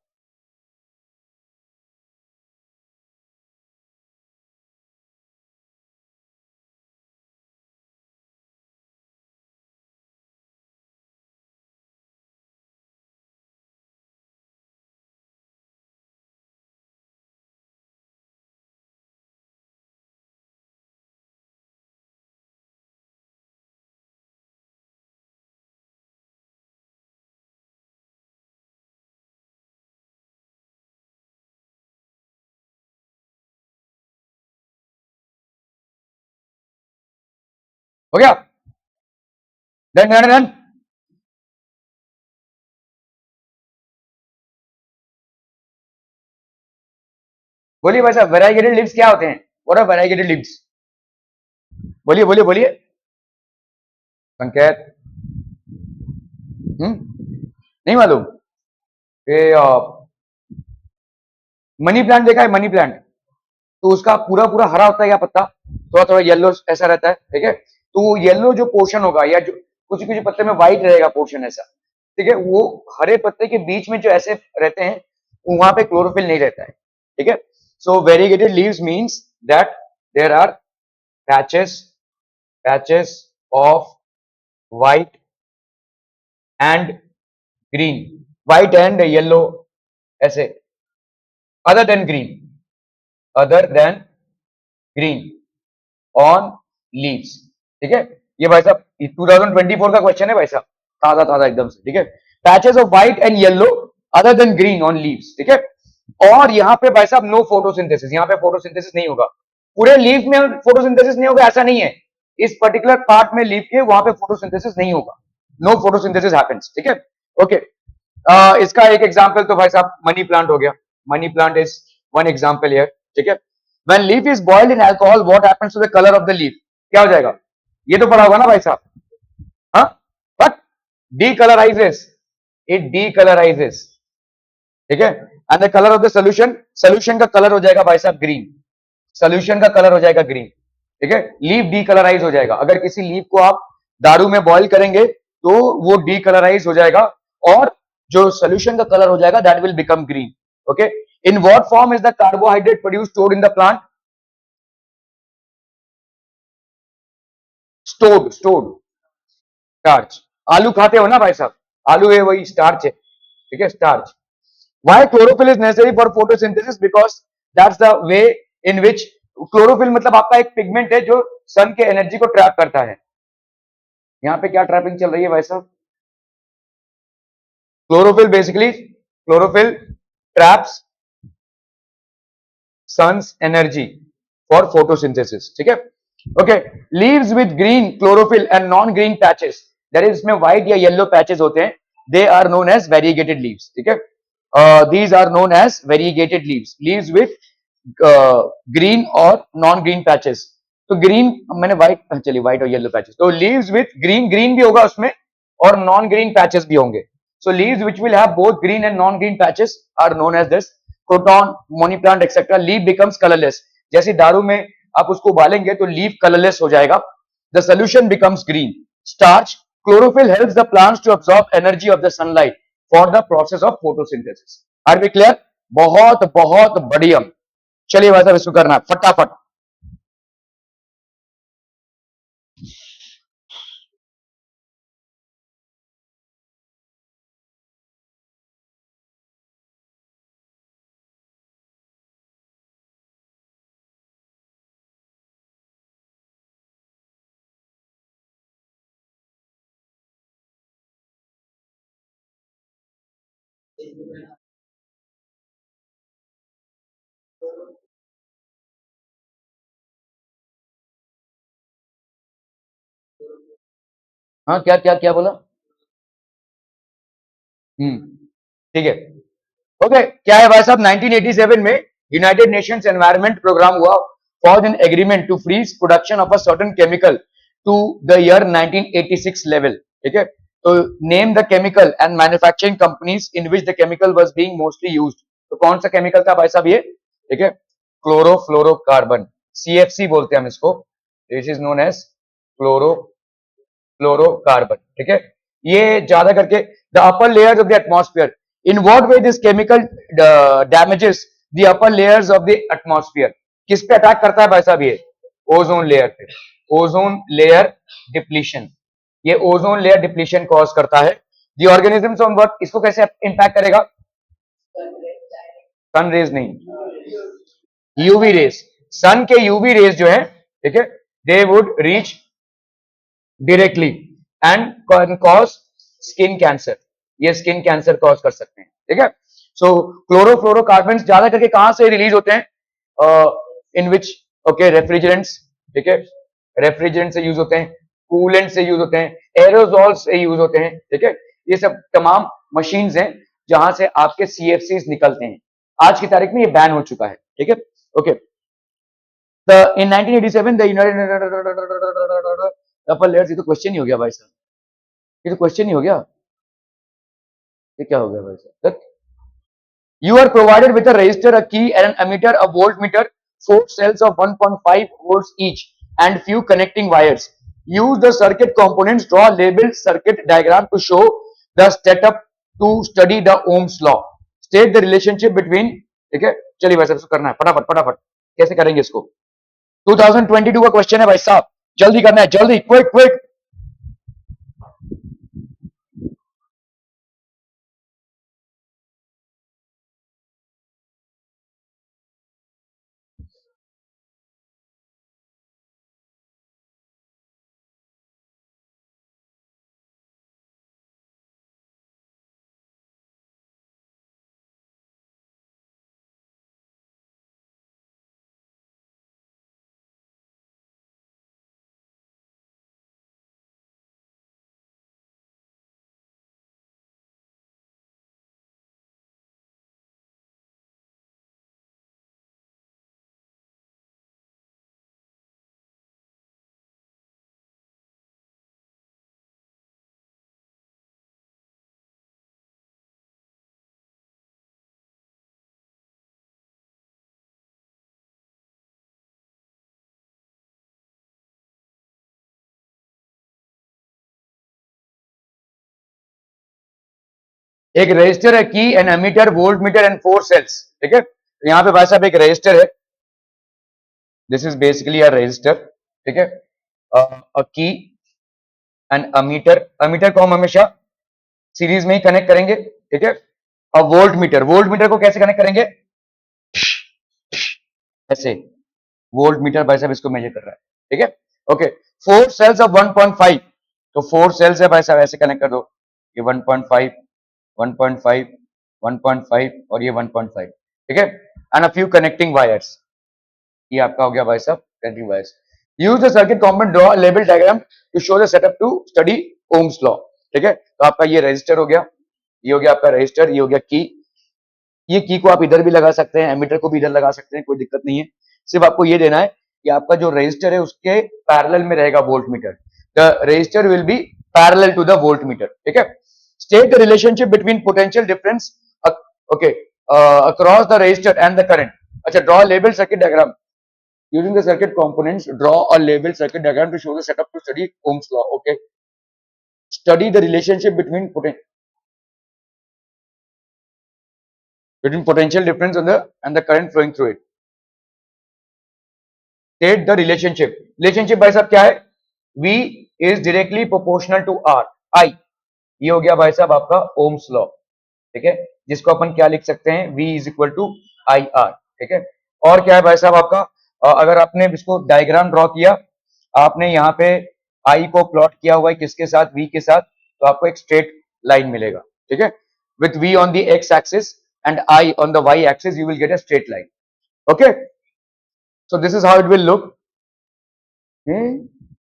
Speaker 1: हो गया? Done done done. बोलिए भाई साहब वेराइगेटेड लीव्स क्या होते हैं? What are variegated leaves? बोलिए बोलिए बोलिए. संकेत. नहीं मालूम. ये मनी प्लांट देखा है? मनी प्लांट तो उसका पूरा पूरा हरा होता है या पत्ता थोड़ा थोड़ा येलो ऐसा रहता है. ठीक है. तो वो येलो जो पोर्शन होगा या जो कुछ कुछ पत्ते में व्हाइट रहेगा पोर्शन ऐसा. ठीक है. वो हरे पत्ते के बीच में जो ऐसे रहते हैं वहां पे क्लोरोफिल नहीं रहता है. ठीक है. So variegated leaves means that there are patches of white and green, white and yellow ऐसे, other than green on leaves. ठीक है. ये भाई साहब 2024 का क्वेश्चन है भाई साहब. ताजा ताजा एकदम से. ठीक है. Patches of white and yellow other than green on leaves. ठीक है. और यहाँ पे भाई साहब नो फोटोसिंथेसिस. यहाँ पे फोटोसिंथेसिस नहीं होगा. पूरे लीफ में फोटोसिंथेसिस नहीं होगा ऐसा नहीं है. इस पर्टिकुलर पार्ट में लीफ के वहां पे फोटोसिंथेसिस नहीं होगा. No photosynthesis happens. ठीक है. ओके. इसका एक एग्जांपल तो भाई साहब मनी प्लांट हो गया. Money plant is one example here. ठीक है. When leaf is boiled in alcohol, what happens to the color of the leaf? क्या हो जाएगा? ये तो पढ़ा होगा ना भाई साहब. हाँ. But decolorizes. It decolorizes. ठीक है. And the color of the solution, solution का कलर हो जाएगा भाई साहब ग्रीन. सोल्यूशन का कलर हो जाएगा ग्रीन. ठीक है. लीफ डीकलराइज हो जाएगा. अगर किसी लीफ को आप दारू में बॉईल करेंगे तो वो डीकलराइज हो जाएगा और जो सोल्यूशन का कलर हो जाएगा that will become green. Okay. In what form is the carbohydrate produced stored in the plant? Stored. Starch. आलू खाते हो ना भाई साहब? आलू है वही स्टार्च है. ठीक है. Starch. Why chlorophyll is necessary for photosynthesis? Because that's the way in which chlorophyll मतलब आपका एक पिगमेंट है जो सन के एनर्जी को ट्रैप करता है। यहाँ पे क्या ट्रैपिंग चल रही है भाई साहब? Chlorophyll traps sun's energy for photosynthesis, ठीक है? Okay, leaves with green chlorophyll and non green patches, that is इसमें व्हाइट या येलो पैचेस होते हैं, they are known as variegated leaves, ठीक है? These are known as variegated leaves, leaves with green और non green patches. तो green मैंने white, चलिए व्हाइट और येलो पैचेस, तो लीव्स विद ग्रीन, ग्रीन भी होगा उसमें और नॉन ग्रीन पैचेस भी होंगे। So leaves which will have both green and non-green patches are known as this. Croton, money plant, etc. Leaf becomes colorless. जैसे दारू में आप उसको उबालेंगे तो लीफ कलरलेस हो जाएगा. The solution becomes green. Starch, chlorophyll helps the plants to absorb energy of the sunlight for the process of photosynthesis. Are we clear? बहुत बहुत बढ़िया. चलिए भाई साहब इसको करना है फटाफट. हाँ क्या क्या क्या बोला? ठीक है. ओके, क्या है भाई साहब? 1987 में यूनाइटेड नेशंस एनवायरनमेंट प्रोग्राम हुआ, for an agreement to freeze production of a certain chemical to the year 1986 level, ठीक है? तो name the chemical and manufacturing companies in which the chemical was being mostly used. तो कौन सा chemical था भाई साहब ये? ठीक है, क्लोरोफ्लोरोकार्बन, सीएफसी बोलते हैं हम इसको. This is known as chlorofluorocarbon, ठीक है? ये ज्यादा करके the upper layers of the atmosphere. In what way this chemical damages the upper layers of the atmosphere? किस पे अटैक करता है भाई साहब ये? ओजोन लेयर पे. ओजोन लेयर डिप्लीशन, ये ओजोन लेयर डिप्लीशन कॉज करता है. दी ऑर्गेनिजम्स ऑन वर्क, इसको कैसे इंपैक्ट करेगा? सन रेज नहीं, यूवी रेज. सन के यूवी रेज जो है, ठीक है, they would reach directly and cause skin cancer. ये स्किन कैंसर कॉज कर सकते हैं, ठीक है? सो क्लोरोफ्लोरोकार्बन ज्यादा करके कहां से रिलीज होते हैं? इन विच, ओके, रेफ्रिजरेंट्स, ठीक है, रेफ्रिजरेंट से यूज होते हैं, कूलेंट से यूज होते हैं, एरोजॉल से यूज होते हैं, ठीक है? ये सब तमाम मशीन्स हैं जहां से आपके सीएफसीज निकलते हैं. आज की तारीख में ये बैन हो चुका है, ठीक है? Okay, in 1987 the United upper layers. ये तो क्वेश्चन ही हो गया भाई साहब, ये तो क्वेश्चन ही हो गया. ये क्या हो गया भाई साहब? You are provided with a resistor, a key, and an ammeter, a voltmeter, 4 cells of 1.5 volts each, and few connecting wires. Use the circuit components. Draw a labeled circuit diagram to show the setup to study the Ohm's law. State the relationship between. ठीक है, चलिए भाई साहब इसको करना है फटाफट फटाफट. कैसे करेंगे इसको? 2022 का क्वेश्चन है भाई साहब, जल्दी करना है, जल्दी, क्विक क्विक. एक रजिस्टर है, key, an ammeter, volt meter and 4 cells, ठीक है? तो यहां पे भाई साहब एक रजिस्टर है. This is basically a resistor, ठीक है? अ की एंड अमीटर. अमीटर को हम हमेशा सीरीज में ही कनेक्ट करेंगे, ठीक है? अ वोल्ट मीटर, वोल्ट मीटर को कैसे कनेक्ट करेंगे? ऐसे, वोल्ट मीटर भाई साहब इसको मेजर कर रहा है, ठीक है। ओके, 4 सेल्स ऑफ 1.5, तो 4 सेल्स है भाई साहब, ऐसे कनेक्ट कर दो, ये 1.5, 1.5, 1.5 और ये 1.5, ठीक है। And a few connecting wires, ये आपका हो गया भाई साहब connecting wires. Use the circuit component, draw label diagram to show the setup to study Ohm's law, ठीक है। तो आपका ये रजिस्टर हो गया, ये हो गया आपका रजिस्टर, ये हो गया की। ये की को आप इधर भी लगा सकते हैं, एमीटर को भी इधर लगा सकते हैं, कोई दिक्कत नहीं है। सिर्फ आपको ये देना है कि आपका जो रजिस्टर है उसके पैरेलल में रहेगा volt meter, the register will be parallel to the volt meter, ठीक है। State the relationship between potential difference, okay, across the register and the current. अच्छा, draw label circuit diagram using the circuit components, draw a label circuit diagram to show the setup to study Ohm's law. Okay, study the relationship between potential difference and the current flowing through it. State the relationship. Relationship भाई साहब क्या है? V is directly proportional to R. I, ये हो गया भाई साहब आपका ओम्स लॉ, ठीक है, जिसको अपन क्या लिख सकते हैं, V is equal to IR, ठीक है। और क्या है भाई साहब आपका, अगर आपने इसको डायग्राम ड्रॉ किया, आपने यहाँ पे I को प्लॉट किया हुआ है किसके साथ, V के साथ, तो आपको एक स्ट्रेट लाइन मिलेगा, ठीक है। With V on the X axis and I on the Y axis, you will get a straight line. Okay, so this is how it will look.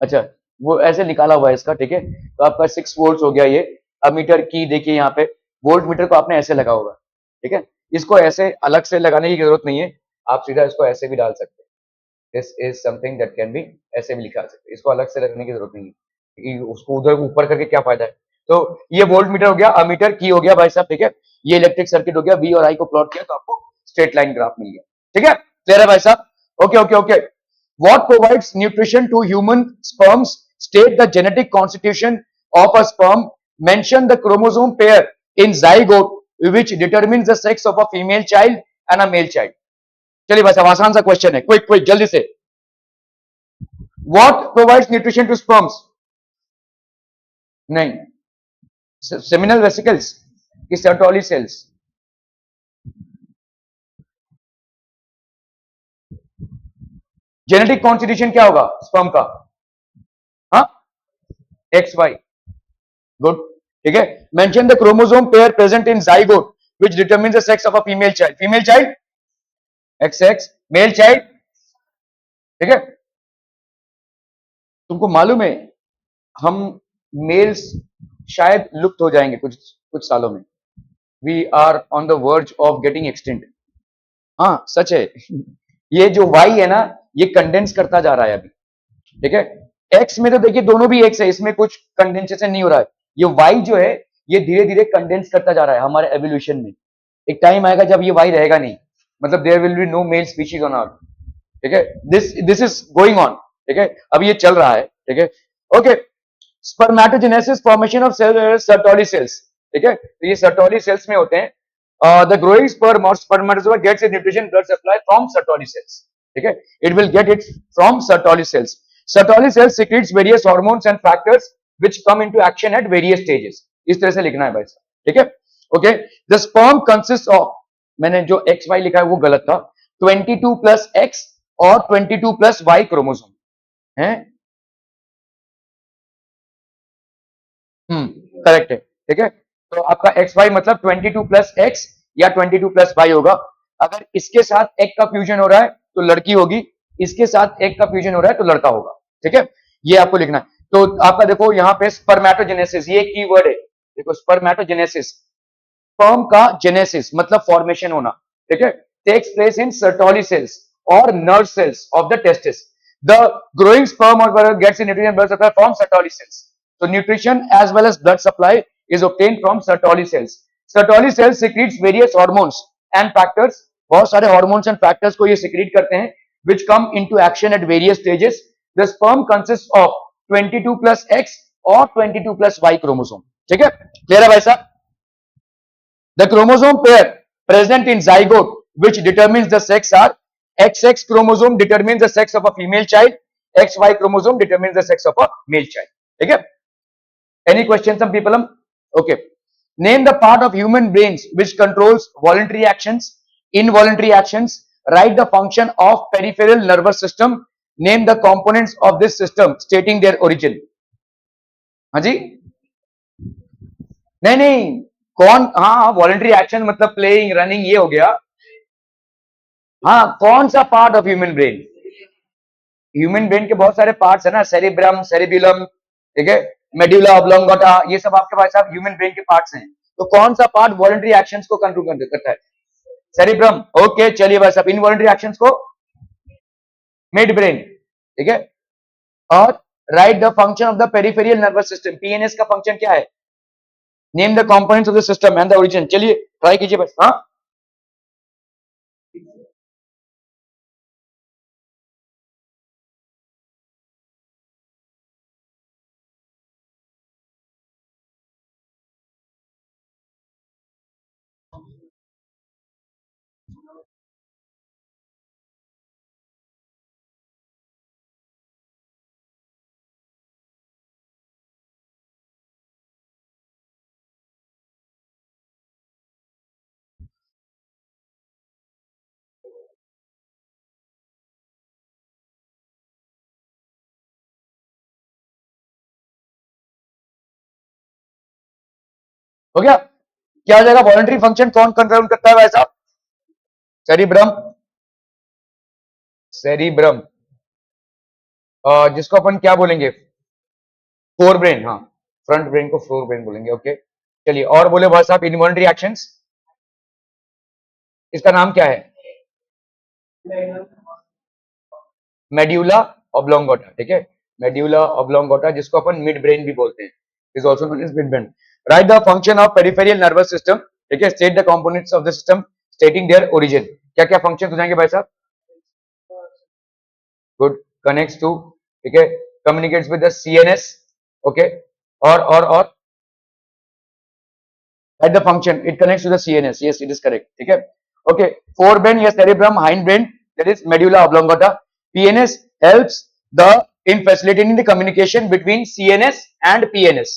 Speaker 1: अच्छा, वो ऐसे निकाला हुआ है इसका, ठीक है। तो आपका 6 वोल्ट हो गया ये। अमीटर की देखिए यहाँ पे, वोल्ट मीटर को आपने ऐसे लगा होगा, ठीक है। इसको ऐसे अलग से लगाने की जरूरत नहीं है, आप सीधा इसको ऐसे भी डाल सकते हैं। This is something that can be, ऐसे भी लिखा सकते हैं, इसको अलग से रखने की जरूरत नहीं है, क्योंकि उसको उधर ऊपर करके क्या फायदा है। तो ये वोल्ट मीटर हो गया, अमीटर की हो गया भाई साहब, ठीक है। ये इलेक्ट्रिक सर्किट हो गया, वी और आई को प्लॉट किया तो आपको स्ट्रेट लाइन ग्राफ मिल गया, ठीक है। क्लियर है भाई साहब? Okay okay okay. What provides nutrition to human sperms? State the genetic constitution of a sperm. Mention the chromosome pair in zygote which determines the sex of a female child and a male child. चलिए भाई साहब, आसान सा question है, quick quick जल्दी से। What provides nutrition to sperms? नहीं, seminal vesicles की सर्टोली सेल्स। जेनेटिक कॉन्स्टिट्यूशन क्या होगा स्पर्म का? हाँ, एक्स वाई, गुड, ठीक है। Mention the chromosome pair present in zygote which determines the sex of a female child. Female child x x, male child, ठीक है। तुमको मालूम है हम मेल्स शायद लुप्त हो जाएंगे कुछ कुछ सालों में। We are on the verge of getting extinct. हाँ सच है। ये जो वाई है ना, ये कंडेंस करता जा रहा है अभी, ठीक है। एक्स में तो देखिए दोनों भी एक्स है, इसमें कुछ कंडेंसेशन नहीं हो रहा है। ये वाई जो है ये धीरे धीरे कंडेंस करता जा रहा है हमारे एवोल्यूशन में। एक टाइम आएगा जब ये वाई रहेगा नहीं, मतलब there will be no male species on earth, ठीक है। दिस इज गोइंग ऑन, ठीक है, अब ये चल रहा है, ठीक है। Okay, spermatogenesis, formation of Sertoli cells, ठीक है। तो ये सर्टोली सेल्स में होते हैं। द ग्रोइंग स्पर्म और spermatozoa gets its nutrition blood supply from Sertoli cells, ठीक है। It will get it from Sertoli cells. Sertoli cells secretes various hormones and factors which come into action at various stages. इस तरह से लिखना है भाई साहब, ठीक है। Okay, the sperm consist of, मैंने जो एक्स वाई लिखा है वो गलत था, 22 प्लस एक्स और 22 प्लस वाई क्रोमोसोम है। करेक्ट है, ठीक है। तो आपका एक्स वाई मतलब 22 प्लस एक्स या 22 प्लस वाई होगा। अगर इसके साथ एक का फ्यूजन हो रहा है तो लड़की होगी, इसके साथ एक का फ्यूजन हो रहा है तो लड़का होगा, ठीक है। ये आपको लिखना है। तो आपका देखो यहाँ पे स्पर्मेटोजेनेसिस, ये की वर्ड है, देखो स्पर्मेटोजेनेसिस, स्पर्म का जेनेसिस मतलब फॉर्मेशन होना, ठीक है, takes place in Sertoli cells और nerve cells of the testis. The growing sperm और gets in nutrition blood supply from Sertoli cells. So nutrition as well as blood supply is obtained from Sertoli cells. Sertoli cells secretes various hormones and factors. बहुत सारे hormones and factors को ये secrete करते हैं, which come into action at various stages. The sperm consists of 22 plus X और 22 plus Y chromosome. ठीक है, clear है भाई साहब? The chromosome pair present in zygote which determines the sex are XX chromosome determines the sex of a female child, XY chromosome determines the sex of a male child. ठीक है? Any questions from people? Okay. Name the part of human brains which controls voluntary actions, involuntary actions, write the function of peripheral nervous system, name the components of this system stating their origin. हाँ जी, नहीं नहीं, कौन, हाँ voluntary action मतलब playing running ये हो गया। हाँ, कौन सा part of human brain? Human brain के बहुत सारे पार्ट्स है ना, सेरिब्रम, सेरिबुलम, ठीक है, मेडुला ऑब्लोंगोटा, ये सब आपके पास आप ह्यूमन ब्रेन के पार्ट्स हैं। तो कौन सा पार्ट वॉलंटरी एक्शंस को कंट्रोल करता है? सेरिब्रम। ओके, चलिए भाई साहब, इनवॉलंटरी एक्शंस को मिड ब्रेन, ठीक है। और right the function of the peripheral nervous system, PNS का फंक्शन क्या है? Name the components of the system and the origin. चलिए ट्राई कीजिए बस। हाँ, हो गया। क्या हो जाएगा? वॉलंटरी फंक्शन कौन कंट्रोल करता है भाई साहब? सेरिब्रम, सेरिब्रम, जिसको अपन क्या बोलेंगे? फोर ब्रेन, हाँ, फ्रंट ब्रेन को फोर ब्रेन बोलेंगे। ओके, चलिए और बोले भाई साहब, इनवॉलंटरी एक्शंस, इसका नाम क्या है? मेड्यूला ऑब्लोंगोटा, ठीक है, मेड्यूला ऑब्लोंगोटा, जिसको अपन मिड ब्रेन भी बोलते हैं, is also known as mid brain. Write the function of peripheral nervous system, ठीक है, state the components of the system stating their origin. क्या क्या फंक्शन हो जाएंगे भाई साहब? गुड, कनेक्ट्स टू, ठीक है, communicates with the CNS, okay, और at the function it connects to the CNS. Yes, it is correct. ठीक है, okay, forebrain या cerebrum, hindbrain, that is medulla oblongata. PNS helps the in facilitating the communication between CNS and PNS.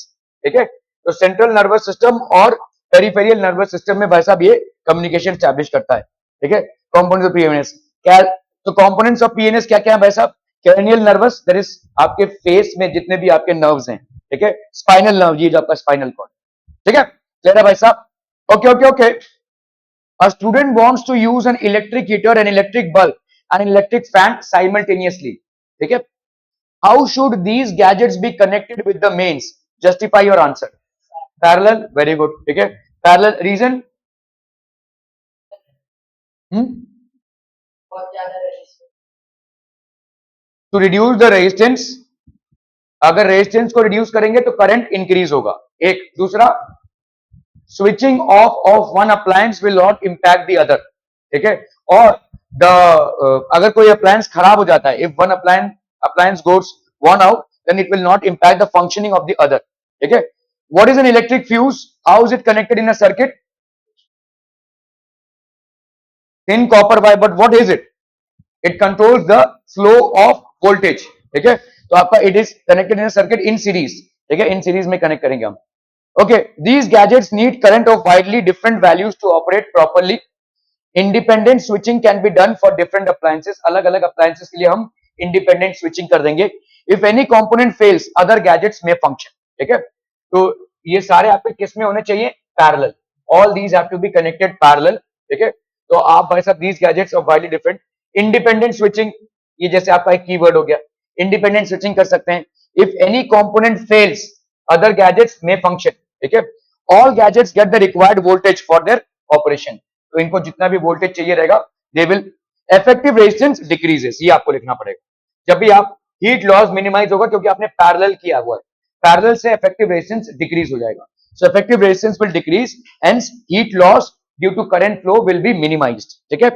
Speaker 1: ठीक है, तो central nervous system और peripheral nervous system में भाई साहब ये कम्युनिकेशन स्टैब्लिश करता है। ठीक है, कंपोनेंट्स ऑफ पीएनएस क्या? तो कंपोनेंट्स ऑफ पीएनएस क्या क्या है भाई साहब? cranial nervous, that is आपके फेस में जितने भी आपके नर्व्स हैं, ठीक है, स्पाइनल नर्व, ये जो आपका स्पाइनल कॉर्ड, ठीक है, क्लियर है भाई साहब? Okay okay okay. A student wants to use an electric heater, an electric bulb, and an electric fan simultaneously. ठीक है, how should these gadgets be connected with the mains? Justify your answer. Parallel, very good. ठीक है, parallel, reason? To reduce the resistance, अगर resistance को reduce करेंगे तो current increase होगा, एक। दूसरा, switching off one appliance will not impact the other, ठीक है, और द अगर कोई अप्लायंस खराब हो जाता है, if one appliance goes one out, then it will not impact the functioning of the other, ठीक है। What is an electric fuse? How is it connected in a circuit? thin copper wire, but what is it? It controls the flow of voltage, ठीक है, तो आपका it is connected in a circuit in series, ठीक है, in series में connect करेंगे हम। Okay, these gadgets need current of widely different values to operate properly. Independent switching can be done for different appliances. अलग अलग appliances के लिए हम independent switching कर देंगे। If any component fails, other gadgets may function, ठीक है, तो ये सारे आपके किस में होने चाहिए? Parallel. All these have to be connected parallel, ठीक है, तो आप भाई साहब these gadgets of widely different, independent switching, ये जैसे आपका एक कीवर्ड हो गया, independent switching कर सकते हैं। If any component fails, other gadgets may function, ठीक है, all gadgets get the required voltage for their operation, तो इनको जितना भी वोल्टेज चाहिए रहेगा, they will, effective resistance decreases, ये आपको लिखना पड़ेगा। जब भी आप हीट लॉस मिनिमाइज होगा क्योंकि आपने पैरेलल किया हुआ है, पैरेलल से इफेक्टिव रेजिस्टेंस डिक्रीज हो जाएगा, so effective resistance will decrease, hence heat loss due to current flow will be minimised, ठीक है।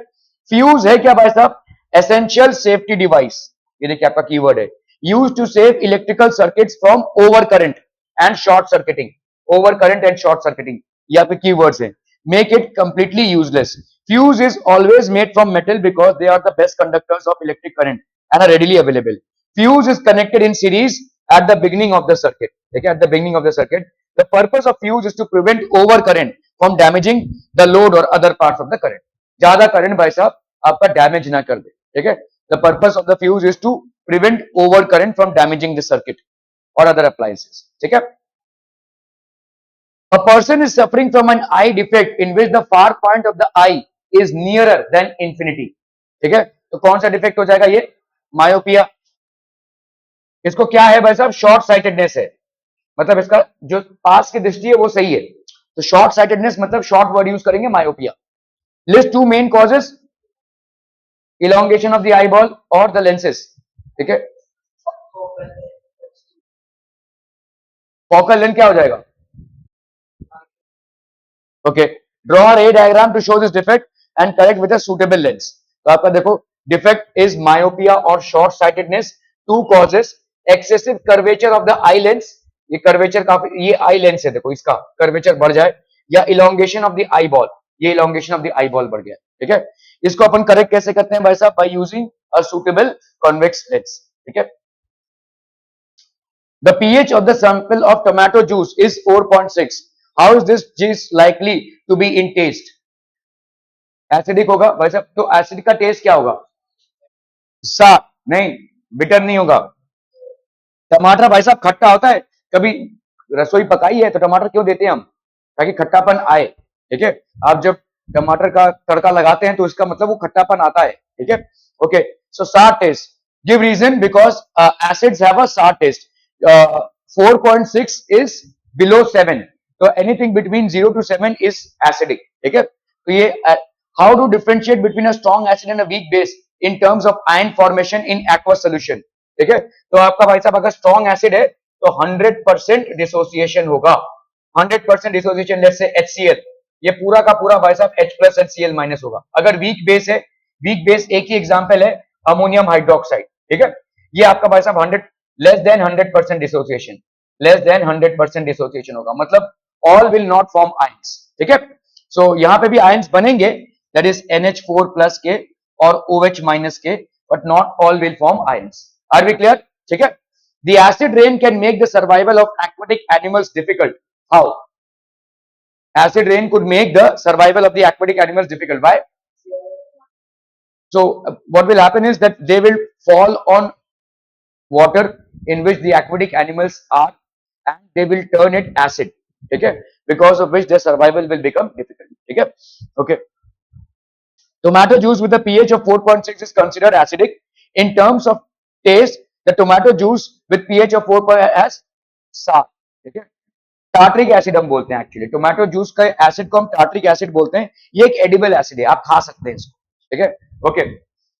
Speaker 1: फ्यूज है क्या भाई साहब? एसेंशियल सेफ्टी डिवाइस, ये देखिए आपका कीवर्ड है, used to save electrical circuits from over current and short circuiting, over current and short circuiting, ये आपके कीवर्ड्स हैं। Make it completely useless. Fuse is always made from metal because they are the best conductors of electric current and are readily available. Fuse is connected in series at the beginning of the circuit. Okay, at the beginning of the circuit. The purpose of fuse is to prevent overcurrent from damaging the load or other parts of the current. ज्यादा current भाई साहब आपका damage ना कर दे, ठीक है। The purpose of the fuse is to prevent over current from damaging the circuit और अदर अप्लायंसेस, ठीक है। A person is suffering from an eye defect in which the far point of the eye is nearer than infinity, ठीक है। तो कौन सा defect हो जाएगा, ये मायोपिया। इसको क्या है भाई साहब, शॉर्ट साइटेडनेस है, मतलब इसका जो पास की दृष्टि है वो सही है, तो शॉर्ट साइटेडनेस मतलब शॉर्ट वर्ड यूज करेंगे, myopia. List two main causes, elongation of the eye ball और द लेंसेस, ठीक है। फोकल लेंथ क्या हो जाएगा, okay. Draw ray diagram to show this defect and correct with a suitable lens. तो आपका देखो डिफेक्ट इज मायोपिया और short sightedness, two causes, excessive curvature of the eye lens, ये कर्वेचर काफी, ये आई लेंस है, देखो इसका कर्वेचर बढ़ जाए, या elongation of the eye ball, ये elongation of the eye ball बढ़ गया, ठीक है। इसको अपन करेक्ट कैसे करते हैं भाई साहब, by using a suitable convex lens, ठीक है। The pH of the sample of tomato juice is 4.6. How is this juice likely to be in taste? Acidic होगा भाई साहब, तो एसिड का टेस्ट क्या होगा, सा, नहीं, बिटर नहीं होगा। टमाटर भाई साहब खट्टा होता है, कभी रसोई पकाई है तो टमाटर क्यों देते हैं हम, ताकि खट्टापन आए, ठीक है। आप जब टमाटर का तड़का लगाते हैं तो इसका मतलब वो खट्टापन आता है, ठीक है। Okay, so sour taste, give reason, because acids have a sour taste, 4.6 is below 7, तो anything between 0 to 7 is acidic, ठीक है। तो ये how to differentiate between a strong acid and a weak base in terms of ion formation in aqua solution, ठीक है। तो आपका भाई साहब अगर स्ट्रॉन्ग एसिड है तो 100% डिसोसिएशन होगा, 100% डिसोसिएशन, लेट्स से HCl, ये पूरा का पूरा भाई साहब H प्लस HCl माइनस होगा। अगर वीक बेस है, वीक बेस एक ही एग्जांपल है अमोनियम हाइड्रोक्साइड, ठीक है, ये आपका भाई साहब 100 less than 100% dissociation, less than 100% dissociation होगा, मतलब all will not form ions, ठीक है। सो यहां पे भी आयंस बनेंगे, दैट इज NH4 प्लस के और OH माइनस के, but not all will form ions. Are we clear, ठीक है। The acid rain can make the survival of aquatic animals difficult. How? Acid rain could make the survival of the aquatic animals difficult. Why? So what will happen is that they will fall on water in which the aquatic animals are, and they will turn it acid, okay, because of which their survival will become difficult, okay. Okay, tomato juice with a pH of 4.6 is considered acidic. In terms of taste, the tomato juice with pH of 4 as sour, ठीक है। Tartaric acid हम बोलते हैं, actually tomato juice का acid को हम tartaric acid बोलते हैं, ये एक एडिबल एसिड है, आप खा सकते हैं इसको, ठीक है। Okay,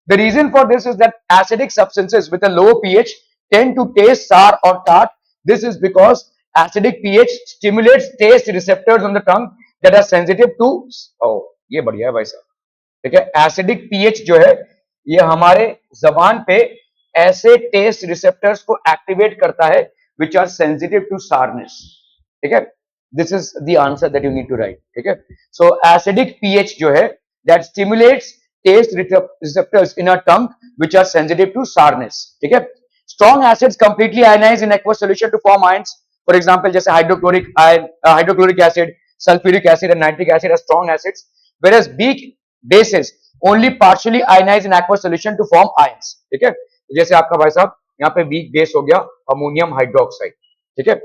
Speaker 1: the reason for this is that acidic substances with a low pH tend to taste sour और tart, this is because acidic pH stimulates taste receptors on the tongue that are sensitive to, ये बढ़िया है भाई साहब, ठीक है। Acidic pH जो है ये हमारे जबान पे ऐसे टेस्ट रिसेप्टर्स को एक्टिवेट करता है which are sensitive to sourness, ठीक है। This is the answer that you need to write, ठीक है। सो एसिडिक पीएच जो है that stimulates taste receptors in a tongue which are sensitive to sourness, ठीक है। Strong acids completely ionize in aqueous solution to form ions, for example जैसे hydrochloric ion, hydrochloric acid, sulphuric acid and nitric acid are strong acids, whereas weak bases only partially ionize in aqueous solution to form ions, ठीक है। जैसे आपका भाई साहब यहाँ पे weak base हो गया अमोनियम हाइड्रोक्साइड, ठीक है।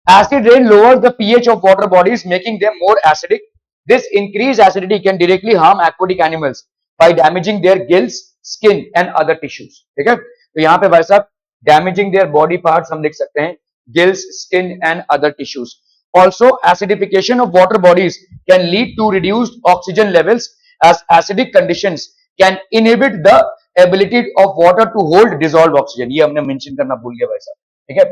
Speaker 1: Acid rain lowers the pH of water bodies, making them more acidic. This increased acidity can directly harm aquatic animals by damaging their gills, skin and other tissues. ठीक है, तो यहाँ पे भाई साहब damaging their body parts हम लिख सकते हैं, gills, skin and other tissues. Also, acidification of water bodies can lead to reduced oxygen levels, as acidic conditions can inhibit the ability of water to hold dissolved oxygen. ये हमने mention करना भूल गया भाई साहब, ठीक है।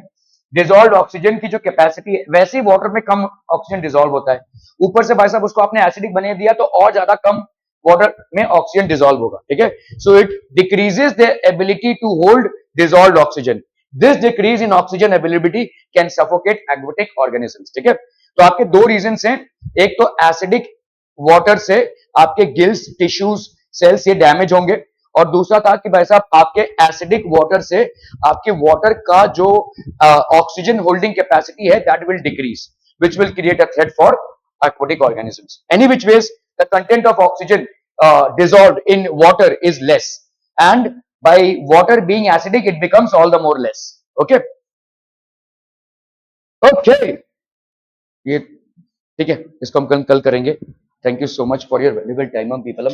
Speaker 1: डिजोल्व ऑक्सीजन की जो कैपेसिटी है, वैसे ही वाटर में कम ऑक्सीजन डिजोल्व होता है, ऊपर से भाई साहब उसको आपने एसिडिक बना दिया तो और ज्यादा कम वाटर में ऑक्सीजन डिजोल्व होगा, ठीक है। So it decreases the ability to hold dissolved oxygen, this decrease in oxygen availability can suffocate aquatic organisms, ठीक है। तो आपके दो रीजन हैं, एक तो एसिडिक वाटर से आपके गिल्स, टिश्यूज, सेल्स ये डैमेज होंगे, और दूसरा था कि भाई साहब आपके एसिडिक वाटर से आपके वाटर का जो ऑक्सीजन होल्डिंग कैपेसिटी है that will decrease, which will create a threat for aquatic organisms. Any which ways, the content of oxygen dissolved in water is less, and by water being acidic it becomes all the more less. Okay. Okay, ये ठीक है, इसको हम कल करेंगे. Thank you so much for your valuable time, people.